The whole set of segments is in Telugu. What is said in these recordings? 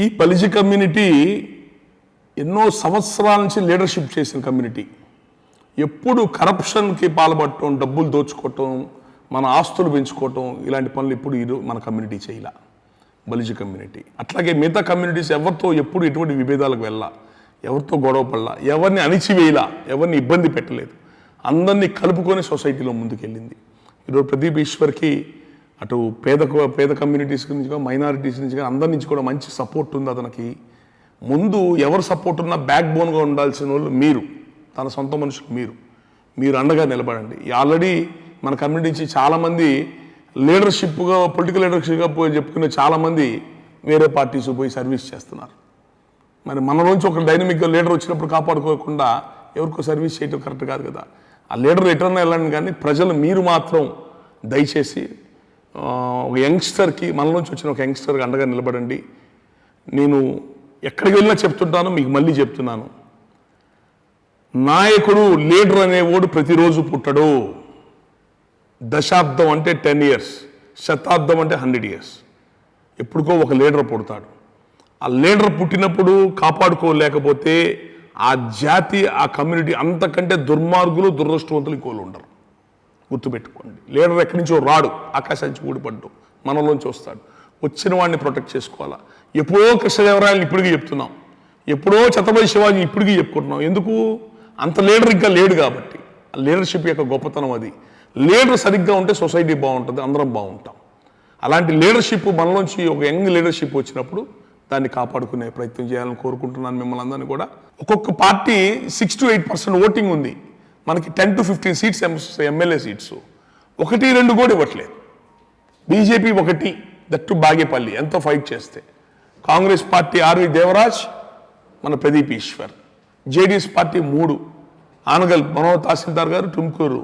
ఈ బలిజ కమ్యూనిటీ ఎన్నో సంవత్సరాల నుంచి లీడర్షిప్ చేసిన కమ్యూనిటీ. ఎప్పుడు కరప్షన్కి పాల్పడటం, డబ్బులు దోచుకోవటం, మన ఆస్తులు పెంచుకోవటం, ఇలాంటి పనులు ఎప్పుడు మన కమ్యూనిటీ చేయాల. బలిజ కమ్యూనిటీ అట్లాగే మిగతా కమ్యూనిటీస్ ఎవరితో ఎప్పుడు ఎటువంటి విభేదాలకు వెళ్ళా, ఎవరితో గొడవ పడలా, ఎవరిని అణిచివేయలా, ఎవరిని ఇబ్బంది పెట్టలేదు, అందరినీ కలుపుకొని సొసైటీలో ముందుకెళ్ళింది. ఈరోజు ప్రదీప్ ఈశ్వర్కి అటు పేద కమ్యూనిటీస్ నుంచి కానీ, మైనారిటీస్ నుంచి కానీ, అందరి నుంచి కూడా మంచి సపోర్ట్ ఉంది అతనికి. ముందు ఎవరు సపోర్ట్ ఉన్నా బ్యాక్ బోన్గా ఉండాల్సిన వాళ్ళు మీరు, తన సొంత మనుషులు మీరు అండగా నిలబడండి. ఆల్రెడీ మన కమ్యూనిటీ నుంచి చాలామంది లీడర్షిప్గా, పొలిటికల్ లీడర్షిప్గా చెప్పుకునే చాలామంది వేరే పార్టీస్ పోయి సర్వీస్ చేస్తున్నారు. మరి మనలోంచి ఒక డైనమిక్గా లీడర్ వచ్చినప్పుడు కాపాడుకోకుండా ఎవరికో సర్వీస్ చేయడం కరెక్ట్ కాదు కదా. ఆ లీడర్ రిటర్న్ వెళ్ళండి, కానీ ప్రజలు మీరు మాత్రం దయచేసి ఒక యంగ్స్టర్కి, మనలోంచి వచ్చిన ఒక యంగ్స్టర్కి అండగా నిలబడండి. నేను ఎక్కడికి వెళ్ళినా చెప్తుంటాను, మీకు మళ్ళీ చెప్తున్నాను, నాయకుడు లీడర్ అనేవాడు ప్రతిరోజు పుట్టడు. దశాబ్దం అంటే 10 years, శతాబ్దం అంటే 100 years. ఎప్పుడుకో ఒక లీడర్ పుడతాడు. ఆ లీడర్ పుట్టినప్పుడు కాపాడుకోలేకపోతే ఆ జాతి, ఆ కమ్యూనిటీ అంతకంటే దుర్మార్గులు, దురదృష్టవంతులు ఇంకోళ్ళు ఉండరు. గుర్తుపెట్టుకోండి. లీడర్ ఎక్కడి నుంచో రాడు, ఆకాశానికి ఊడిపడ్డు, మనలోంచి వస్తాడు. వచ్చిన వాడిని ప్రొటెక్ట్ చేసుకోవాలా. ఎప్పుడో కృష్ణదేవరాయలని ఇప్పటికీ చెప్తున్నాం, ఎప్పుడో ఛత్రపతి శివాజీ ఇప్పటికీ చెప్పుకుంటున్నాం. ఎందుకు? అంత లీడర్ ఇంకా లేడు కాబట్టి. లీడర్షిప్ యొక్క గొప్పతనం అది. లీడర్ సరిగ్గా ఉంటే సొసైటీ బాగుంటుంది, అందరం బాగుంటాం. అలాంటి లీడర్షిప్ మనలోంచి ఒక యంగ్ లీడర్షిప్ వచ్చినప్పుడు దాన్ని కాపాడుకునే ప్రయత్నం చేయాలని కోరుకుంటున్నాను మిమ్మల్ని అందరినీ కూడా. ఒక్కొక్క పార్టీ 6 to 8% ఓటింగ్ ఉంది. మనకి 10 to 15 సీట్స్ ఎమ్మెల్యే సీట్స్, 1-2 కూడా ఇవ్వట్లేదు. బీజేపీ 1, దట్టు బాగేపల్లి, ఎంతో ఫైట్ చేస్తే. కాంగ్రెస్ పార్టీ ఆర్వి దేవరాజ్, మన ప్రదీప్ ఈశ్వర్. జేడీఎస్ పార్టీ 3, ఆనగల్ మనోహర్ తహసీల్దార్ గారు, టుమ్కూరు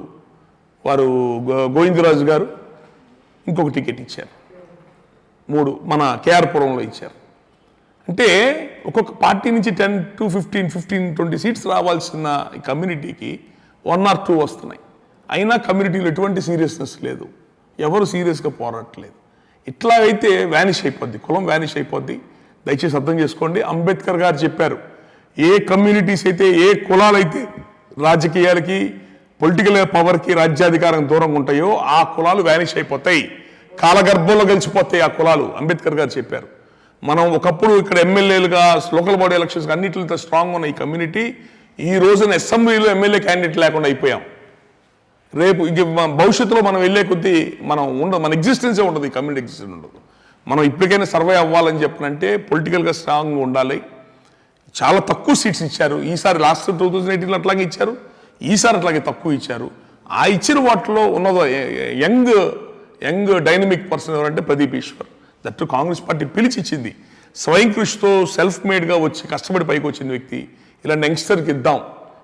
వారు గోవిందరాజు గారు ఇంకొక టికెట్ ఇచ్చారు. 3 మన కేఆర్పురంలో ఇచ్చారు. అంటే ఒక్కొక్క పార్టీ నుంచి 10 to 15-20 సీట్స్ రావాల్సిన ఈ కమ్యూనిటీకి 1 or 2 వస్తున్నాయి. అయినా కమ్యూనిటీలో ఎటువంటి సీరియస్నెస్ లేదు, ఎవరు సీరియస్గా పోరాడట్లేదు. ఇట్లా అయితే వ్యానిష్ అయిపోద్ది, కులం వ్యానిష్ అయిపోద్ది. దయచేసి అర్థం చేసుకోండి. అంబేద్కర్ గారు చెప్పారు, ఏ కమ్యూనిటీస్ అయితే, ఏ కులాలైతే రాజకీయాలకి, పొలిటికల్ పవర్కి, రాజ్యాధికారం దూరంగా ఉంటాయో ఆ కులాలు వ్యానిష్ అయిపోతాయి, కాలగర్భంలో గెలిచిపోతాయి ఆ కులాలు. అంబేద్కర్ గారు చెప్పారు. మనం ఒకప్పుడు ఇక్కడ ఎమ్మెల్యేలుగా, లోకల్ బాడీ ఎలక్షన్స్ అన్నింటితో స్ట్రాంగ్ ఉన్న ఈ కమ్యూనిటీ ఈ రోజున అసెంబ్లీలో ఎమ్మెల్యే క్యాండిడేట్ లేకుండా అయిపోయాం. రేపు భవిష్యత్తులో మనం వెళ్ళే కొద్దీ మన ఎగ్జిస్టెన్సే ఉండదు, ఈ కమ్యూనిటీ ఎగ్జిస్టెన్స్ ఉండదు. మనం ఇప్పటికైనా సర్వే అవ్వాలని చెప్పనంటే పొలిటికల్గా స్ట్రాంగ్గా ఉండాలి. చాలా తక్కువ సీట్స్ ఇచ్చారు ఈసారి. లాస్ట్ 2018లో అట్లాగే ఇచ్చారు, ఈసారి అట్లాగే తక్కువ ఇచ్చారు. ఆ ఇచ్చిన వాటిలో ఉన్నదో యంగ్ డైనమిక్ పర్సన్ ఎవరంటే ప్రదీప్ ఈశ్వర్. దట్టు కాంగ్రెస్ పార్టీ పిలిచి ఇచ్చింది. స్వయం కృషితో సెల్ఫ్ మేడ్గా వచ్చి కష్టపడి పైకి వచ్చిన వ్యక్తి. ఇలాంటి యంగ్స్టర్కి ఇద్దాం.